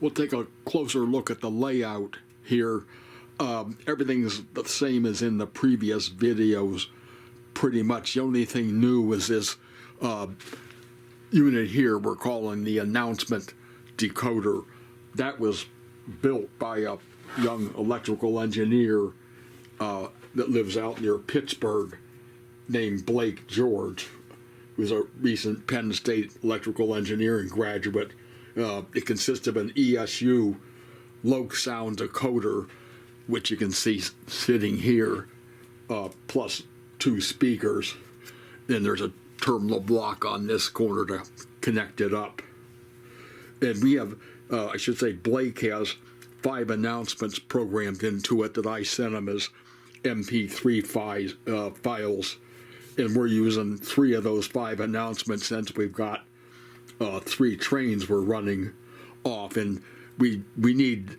We'll take a closer look at the layout here. Everything's the same as in the previous videos, pretty much. The only thing new is this unit here we're calling the Announcement Decoder. That was built by a young electrical engineer that lives out near Pittsburgh named Blake George, who's a recent Penn State electrical engineering graduate. It consists of an ESU Locos sound decoder, which you can see sitting here, plus 2 speakers. Then there's a terminal block on this corner to connect it up. And we have, I should say, Blake has 5 announcements programmed into it that I sent him as MP3 files. And we're using 3 of those 5 announcements since we've got 3 trains we're running off. And we need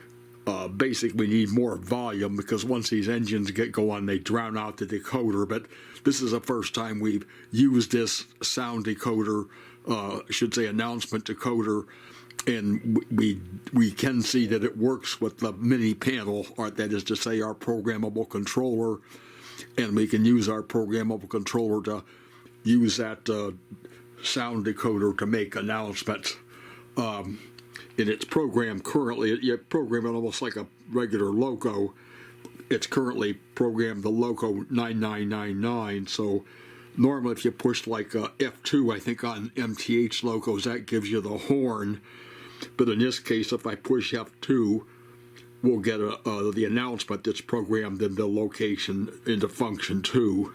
basically need more volume, because once these engines get going, they drown out the decoder. But this is the first time we've used this sound decoder, I should say announcement decoder, and we can see that it works with the mini panel, or that is to say our programmable controller, and we can use our programmable controller to use that sound decoder to make announcements. And it's programmed currently, you program it almost like a regular Loco. It's currently programmed the Loco 9999. So normally if you push like F2, I think on MTH Locos, that gives you the horn. But in this case, if I push F2, we'll get the announcement that's programmed into location, into function 2.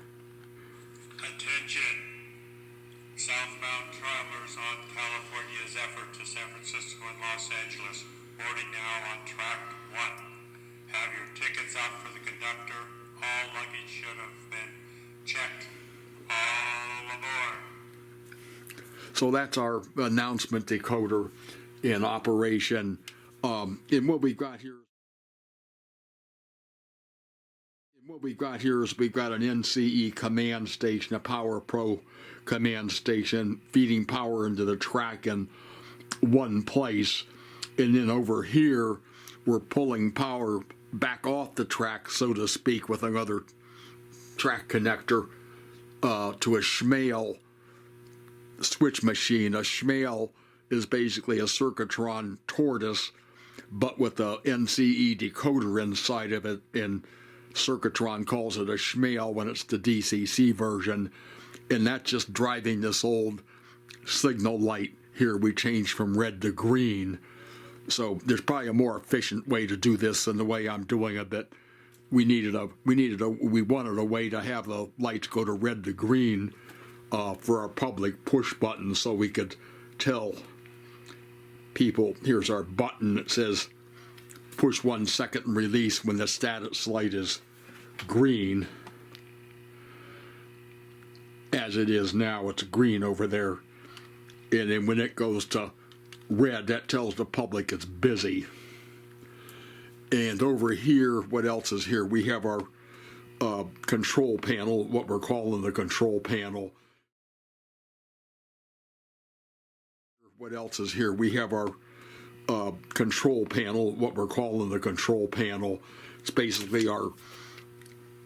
Attention. Southbound travelers on California's effort to San Francisco and Los Angeles, boarding now on track 1. Have your tickets out for the conductor. All luggage should have been checked. All aboard. So that's our announcement decoder in operation. And what we've got here is we've got an NCE command station, a Power Pro command station, feeding power into the track in one place. And then over here, we're pulling power back off the track, so to speak, with another track connector to a Schmale switch machine. A Schmale is basically a Circuitron tortoise, but with a NCE decoder inside of it, and Circuitron calls it a Schmale when it's the DCC version. And that's just driving this old signal light here. We changed from red to green. So there's probably a more efficient way to do this than the way I'm doing it, but we wanted a way to have the lights go to red to green for our public push button, so we could tell people, here's our button that says push 1 second and release when the status light is green. As it is now, it's green over there. And then when it goes to red, that tells the public it's busy. And over here, what else is here? We have our control panel, what we're calling the control panel. What else is here? We have our control panel, what we're calling the control panel. It's basically our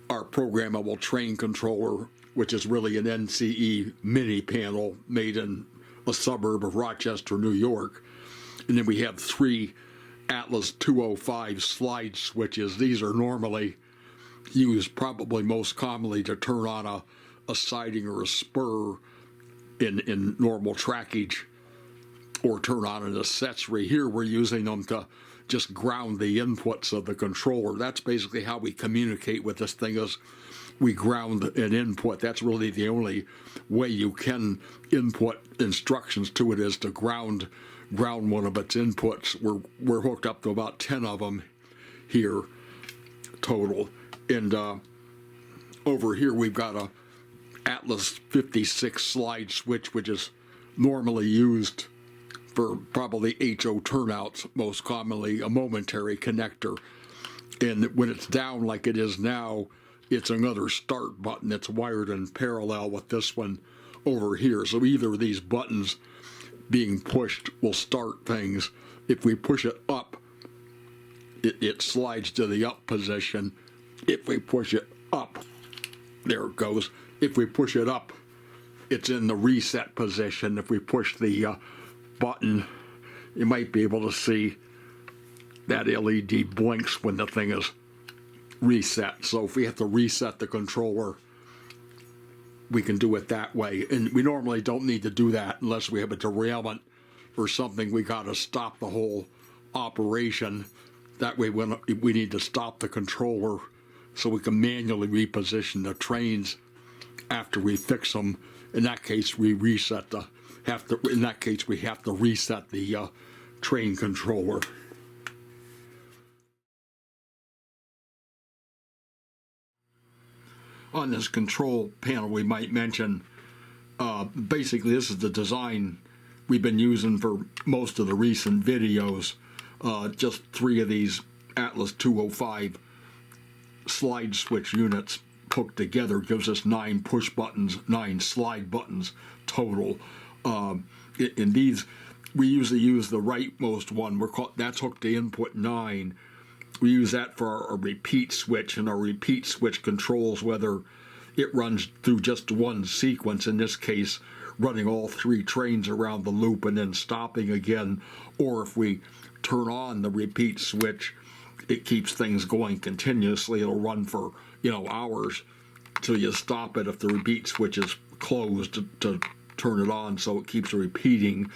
programmable train controller, which is really an NCE mini panel made in a suburb of Rochester, New York. And then we have 3 Atlas 205 slide switches. These are normally used, probably most commonly, to turn on a siding or a spur in normal trackage, or turn on an accessory. Here we're using them to just ground the inputs of the controller. That's basically how we communicate with this thing, is we ground an input. That's really the only way you can input instructions to it, is to ground one of its inputs. We're hooked up to about 10 of them here total. And over here we've got a Atlas 56 slide switch, which is normally used for probably HO turnouts, most commonly a momentary connector. And when it's down like it is now, it's another start button that's wired in parallel with this one over here. So either of these buttons being pushed will start things. If we push it up, it slides to the up position. If we push it up, there it goes. If we push it up, it's in the reset position. If we push the button, you might be able to see that LED blinks when the thing is reset. So if we have to reset the controller, we can do it that way. And we normally don't need to do that unless we have a derailment or something. We got to stop the whole operation. That way when we need to stop the controller so we can manually reposition the trains after we fix them. In that case, we reset the, in that case, we have to reset the train controller. On this control panel, we might mention, basically this is the design we've been using for most of the recent videos. Just 3 of these Atlas 205 slide switch units hooked together gives us 9 push buttons, 9 slide buttons total. In these, we usually use the rightmost one. That's hooked to input 9. We use that for our repeat switch, and our repeat switch controls whether it runs through just one sequence, in this case running all 3 trains around the loop and then stopping again, or if we turn on the repeat switch, it keeps things going continuously. It'll run for hours till you stop it if the repeat switch is closed to turn it on, so it keeps repeating.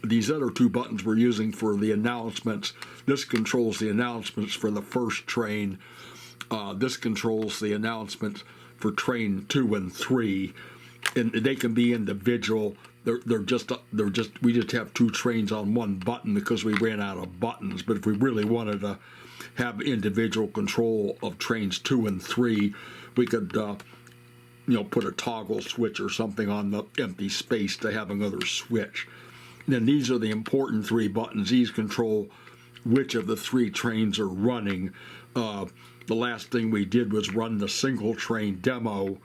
These other 2 buttons we're using for the announcements. This controls the announcements for the first train. This controls the announcements for train 2 and 3, and they can be individual. We just have 2 trains on one button because we ran out of buttons. But if we really wanted to have individual control of trains 2 and 3, we could put a toggle switch or something on the empty space to have another switch. And then these are the important 3 buttons. These control which of the 3 trains are running. The last thing we did was run the single train demo.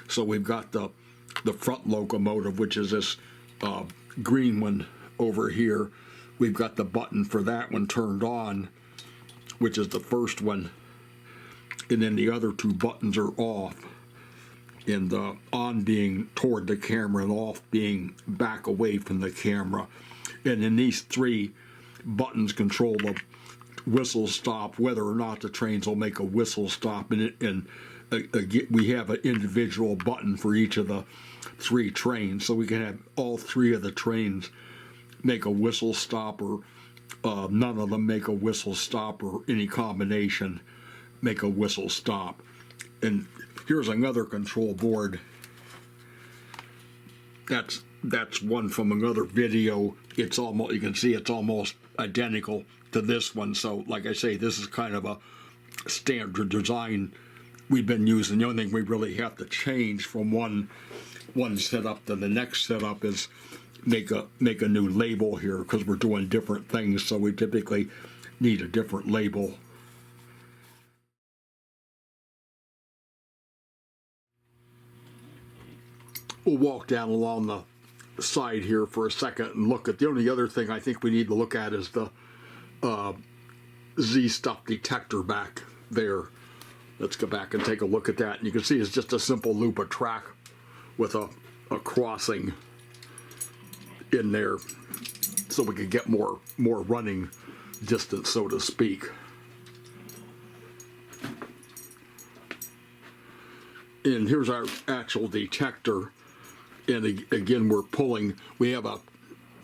So we've got the front locomotive, which is this green one over here. We've got the button for that one turned on, which is the first one. And then the other 2 buttons are off. And on being toward the camera and off being back away from the camera. And then these 3 buttons control the whistle stop, whether or not the trains will make a whistle stop. And we have an individual button for each of the 3 trains, so we can have all 3 of the trains make a whistle stop, or none of them make a whistle stop, or any combination make a whistle stop. And here's another control board. That's one from another video. It's almost, you can see it's almost identical to this one. So like I say, this is kind of a standard design we've been using. The only thing we really have to change from one setup to the next setup is make a new label here, because we're doing different things, so we typically need a different label. We'll walk down along the side here for a second and look at the only other thing I think we need to look at is the Z-stop detector back there. Let's go back and take a look at that. And you can see it's just a simple loop of track with a crossing in there, so we could get more running distance, so to speak. And here's our actual detector. And again, we have a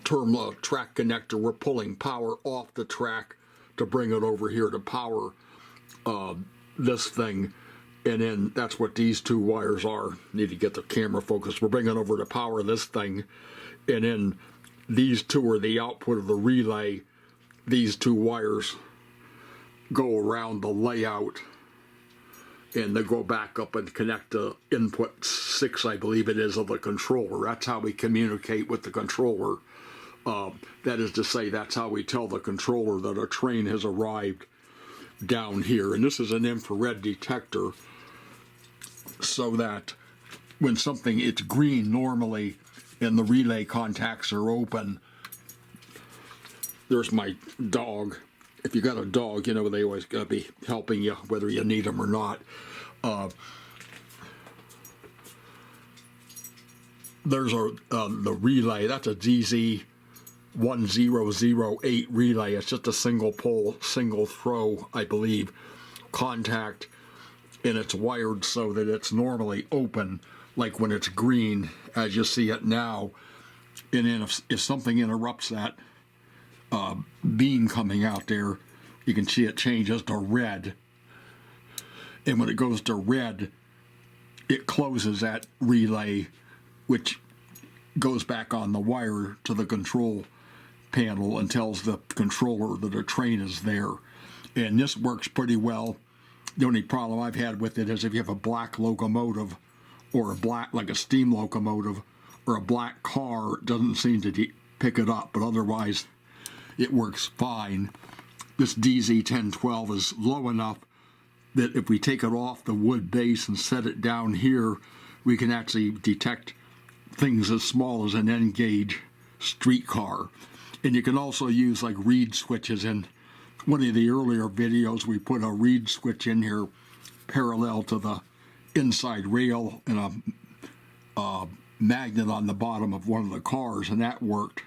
terminal track connector. We're pulling power off the track to bring it over here to power this thing. And then that's what these 2 wires are. Need to get the camera focused. We're bringing over to power this thing. And then these 2 are the output of the relay. These 2 wires go around the layout, and they go back up and connect to input 6, I believe it is, of the controller. That's how we communicate with the controller. That is to say, that's how we tell the controller that a train has arrived down here. And this is an infrared detector, so that when it's green normally, and the relay contacts are open. There's my dog. If you got a dog, you know they always got to be helping you, whether you need them or not. There's the relay. That's a DZ1008 relay. It's just a single pole, single throw, I believe, contact, and it's wired so that it's normally open, like when it's green, as you see it now. And then if something interrupts that beam coming out there, you can see it changes to red. And when it goes to red, it closes that relay, which goes back on the wire to the control panel and tells the controller that a train is there. And this works pretty well. The only problem I've had with it is if you have a black locomotive or a black, like a steam locomotive or a black car, it doesn't seem to pick it up, but otherwise it works fine. This DZ1012 is low enough that if we take it off the wood base and set it down here, we can actually detect things as small as an N-gauge streetcar. And you can also use like reed switches. In one of the earlier videos, we put a reed switch in here parallel to the inside rail and a magnet on the bottom of one of the cars, and that worked.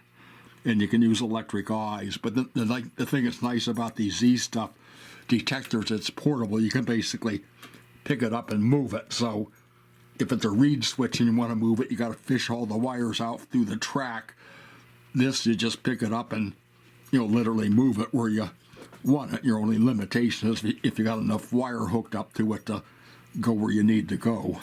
And you can use electric eyes. But the thing that's nice about these Z stuff detectors, it's portable. You can basically pick it up and move it. So if it's a reed switch and you want to move it, you got to fish all the wires out through the track. This, you just pick it up and, literally move it where you want it. Your only limitation is if you got enough wire hooked up to it to go where you need to go.